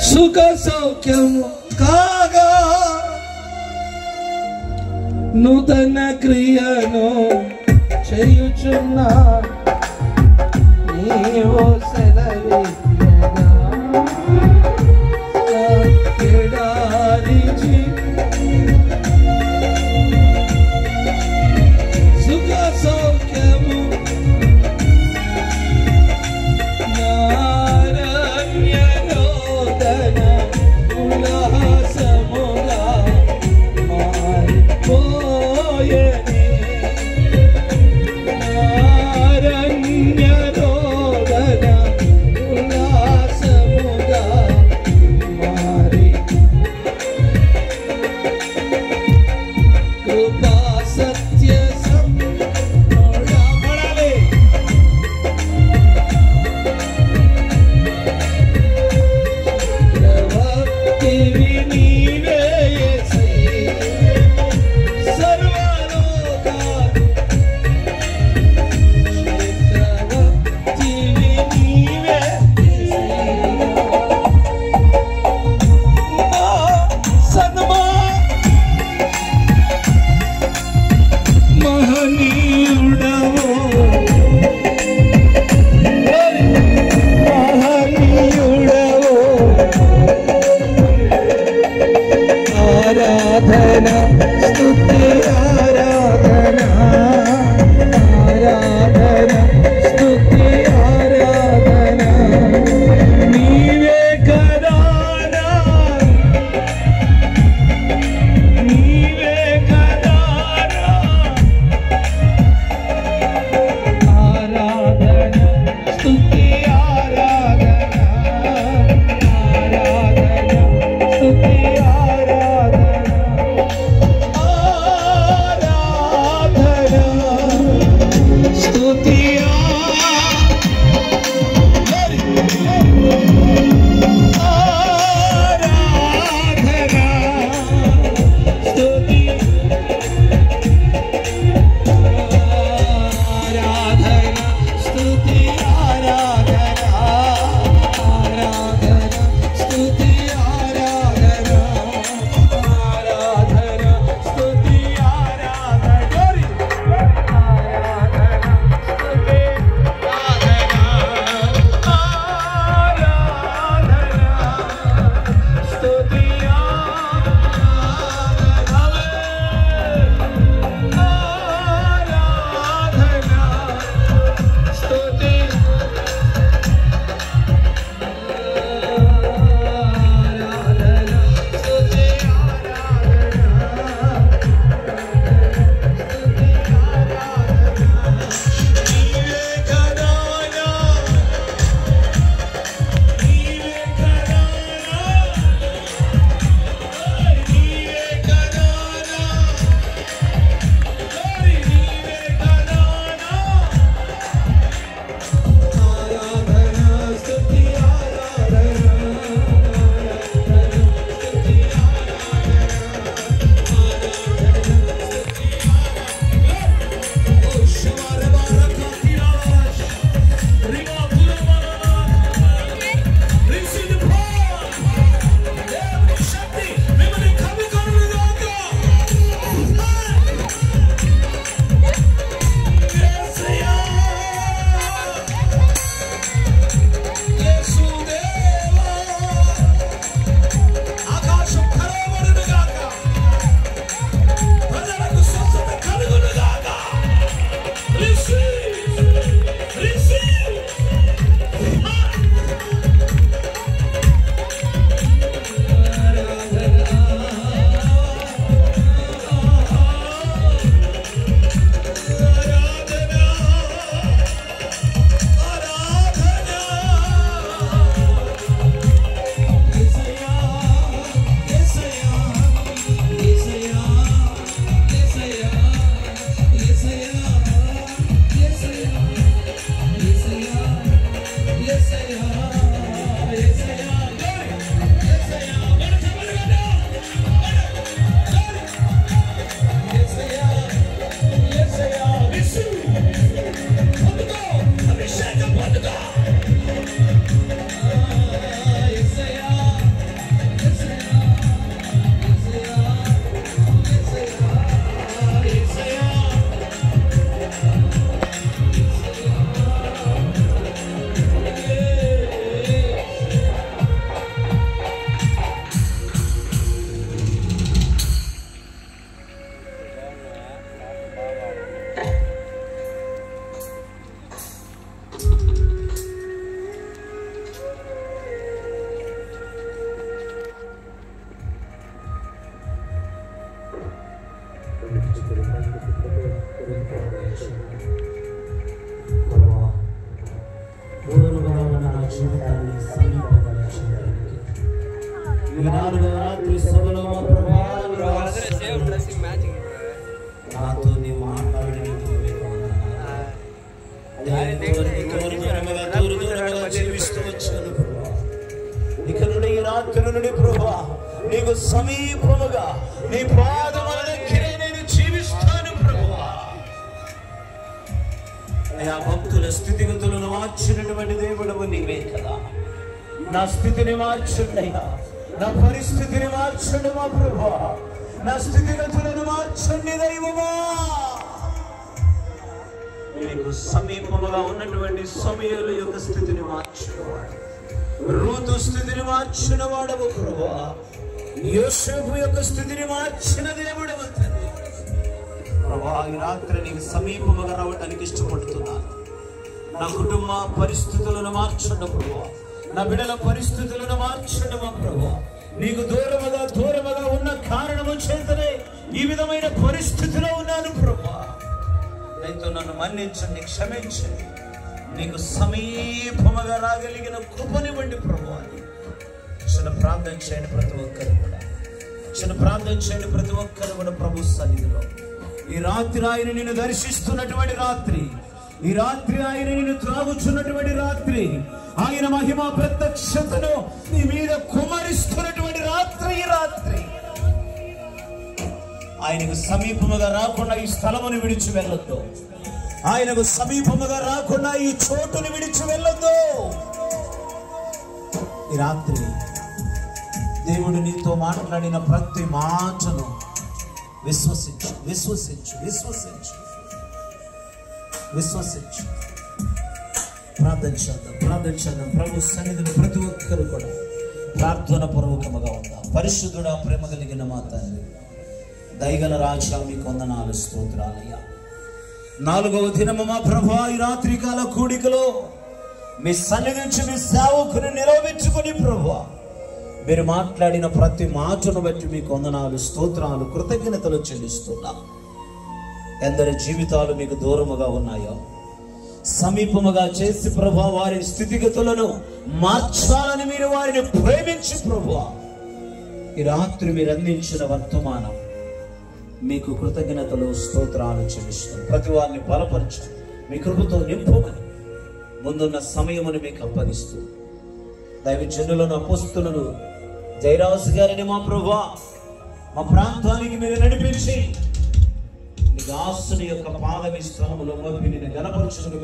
సుఖ సౌఖ్యము కాగా నూతన క్రియను చేయుచున్నా నీవో సెలవియ్యగా సుఖ సౌఖ్యము నారణ్యరోదన ఉల్లాసముగా మారిపోయెనే నారణ్యరోదన ఉల్లాసముగా మారి కృపా సత్య సంపూర్ణమడలే ప్రవక్తివి నీవే యేసయ్యా సర్వలోకాలు ప్రవక్తివి నీవే యేసయ్యా సన్మా మహనీయుడవో మహనీయుడవో 4వ రాత్రి సభలో మా ప్రభువా నాతో నీ మాట్లాడి జీవిస్తూ వచ్చాను ప్రభువా. ఇక నుండి ఈ రాత్రి నుండి ప్రభువా నీకు సమీపముగా నీ పాదముల దగ్గర నేను జీవిస్తాను ప్రభువా. అయా భక్తుల స్థితిగతులను మార్చినటువంటి దేవుడవు నీవే కదా. నా స్థితిని మార్చండి అయ్యా, నా పరిస్థితిని మార్చండి మా ప్రభువా, నా స్థితిగతులను మార్చండి దైవమా. నీకు సమీపముగా ఉన్నటువంటి సమయాల యొక్క స్థితిని మార్చినవాడు, రూతు స్థితిని మార్చిన వాడవు ప్రభువా, యోసేపు యొక్క స్థితిని మార్చిన దేవుడవు తండ్రి. ప్రభువా ఈ రాత్రి నీకు సమీపముగా రావడానికి ఇష్టపడుతున్నాను. నా కుటుంబ పరిస్థితులను మార్చండి ప్రభువా, నా బిడ్డల పరిస్థితులను మార్చండి మా ప్రభువా. నీకు దూరముగా ఉన్న కారణము చేతనే ఈ విధమైన పరిస్థితిలో ఉన్నాను ప్రభువా. దయతో నన్ను మన్నించండి, క్షమించండి. నీకు సమీపముగా రాగలిగిన కృపనివ్వండి ప్రభువా. చిన్న ప్రార్థన చేయండి ప్రతి ఒక్కరు కూడా, చిన్న ప్రార్థన చేయండి ప్రతి ఒక్కరు కూడా ప్రభు సన్నిధిలో. ఈ రాత్రి ఆయన నిన్ను దర్శిస్తున్నటువంటి రాత్రి, ఈ రాత్రి ఆయన నిన్ను త్రాగుచున్నటువంటి రాత్రి, ఆయన మహిమ ప్రత్యక్షతను నీ మీద కుమరిస్తున్నటువంటి రాత్రి. ఈ రాత్రి ఆయనకు సమీపముగా రాకుండా ఈ స్థలమును విడిచి వెళ్ళొద్దు, ఆయనకు సమీపముగా రాకుండా ఈ చోటును విడిచి వెళ్ళొద్దు. ఈ రాత్రి దేవుడు నీతో మాట్లాడిన ప్రతి మాటను విశ్వసించు, విశ్వసించు, విశ్వసించు, విశ్వసించు. ప్రార్థన చేద్దాం ప్రభు సన్నిధిలో ప్రతి ఒక్కరు కూడా ప్రార్థన పూర్వకముగా ఉందాం. పరిశుద్ధుడా, ప్రేమ కలిగిన మా తండ్రి, దయగల రాజా మీకు వందనాలు, స్తోత్రాలయ్యా. 4వ దినము మా ప్రభువా ఈ రాత్రికాల కూడికలో మీ సన్నిధి నుంచి మీ సేవకుని నిలవెచ్చుకుని ప్రభువా మీరు మాట్లాడిన ప్రతి మాటను బట్టి మీకు వందనాలు, స్తోత్రాలు, కృతజ్ఞతలు చెల్లిస్తున్నా. ఎందరి జీవితాలు మీకు దూరముగా ఉన్నాయో సమీపముగా చేసి ప్రభువా వారి స్థితిగతులను మార్చాలని మీరు వారిని ప్రేమించి ప్రభువా ఈ రాత్రి మీరు అందించిన వర్తమానం మీకు కృతజ్ఞతలు, స్తోత్రాలు చెల్లిస్తున్నాం. ప్రతి వారిని బలపరచండి, మీ కృపతో నింపమని ముందున్న సమయమును మీకు అప్పగిస్తూ దైవజనులను, అపోస్తులను, జయరాజు గారిని మా ప్రభువా మా ప్రాంతానికి మీరు నడిపించి నీ దాసుని యొక్క పాదవి స్థలములో మొదలు నేను గణపరచుకుని